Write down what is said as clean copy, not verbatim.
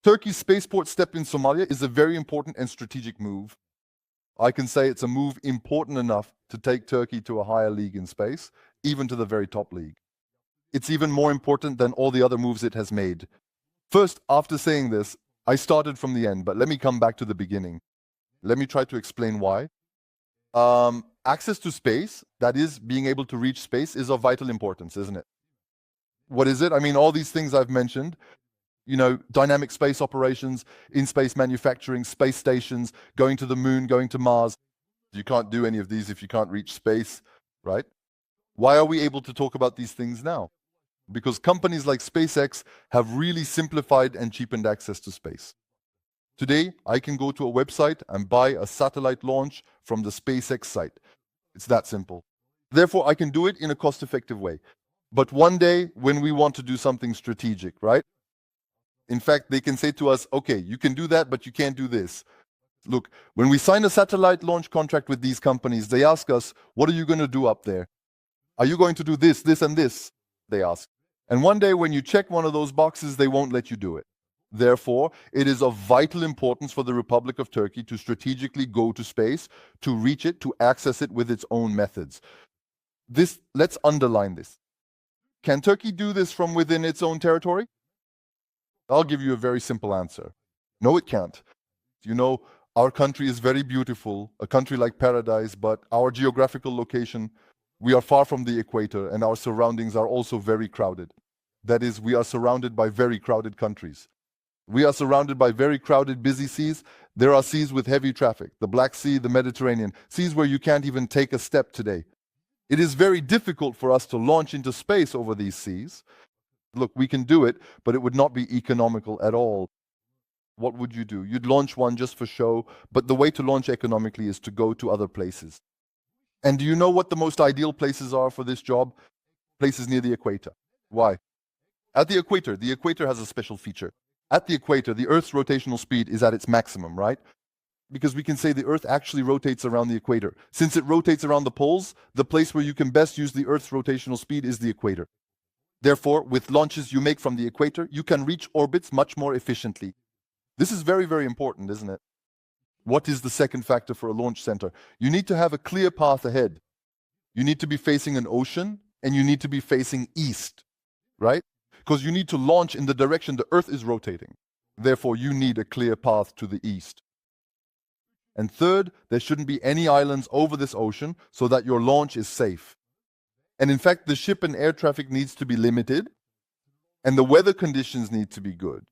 Turkey's spaceport step in Somalia is a very important and strategic move. I can say it's a move important enough to take Turkey to a higher league in space, even to the very top league. It's even more important than all the other moves it has made. First, after saying this, I started from the end, but let me come back to the beginning. Let me try to explain why. Access to space, that is, being able to reach space, is of vital importance, isn't it? What is it? I mean, all these things I've mentioned, dynamic space operations, in-space manufacturing, space stations, going to the moon, going to Mars. You can't do any of these if you can't reach space, right? Why are we able to talk about these things now? Because companies like SpaceX have really simplified and cheapened access to space. Today, I can go to a website and buy a satellite launch from the SpaceX site. It's that simple. Therefore, I can do it in a cost-effective way. But one day, when we want to do something strategic, right? In fact, they can say to us, okay, you can do that, but you can't do this. Look, when we sign a satellite launch contract with these companies, they ask us, what are you going to do up there? Are you going to do this, this, and this? They ask. And one day, when you check one of those boxes, they won't let you do it. Therefore, it is of vital importance for the Republic of Turkey to strategically go to space, to reach it, to access it with its own methods. Let's underline this. Can Turkey do this from within its own territory? I'll give you a very simple answer. No, it can't. Our country is very beautiful, a country like paradise, but our geographical location, we are far from the equator, and our surroundings are also very crowded. That is, we are surrounded by very crowded countries. We are surrounded by very crowded, busy seas. There are seas with heavy traffic, the Black Sea, the Mediterranean, seas where you can't even take a step today. It is very difficult for us to launch into space over these seas. Look, we can do it, but it would not be economical at all. What would you do? You'd launch one just for show, but the way to launch economically is to go to other places. And do you know what the most ideal places are for this job? Places near the equator. Why? At the equator has a special feature. At the equator, the Earth's rotational speed is at its maximum, right? Because we can say the Earth actually rotates around the equator. Since it rotates around the poles, the place where you can best use the Earth's rotational speed is the equator. Therefore, with launches you make from the equator, you can reach orbits much more efficiently. This is very, very important, isn't it? What is the second factor for a launch center? You need to have a clear path ahead. You need to be facing an ocean, and you need to be facing east, right? Because you need to launch in the direction the Earth is rotating. Therefore, you need a clear path to the east. And third, there shouldn't be any islands over this ocean so that your launch is safe. And in fact, the ship and air traffic needs to be limited, and the weather conditions need to be good.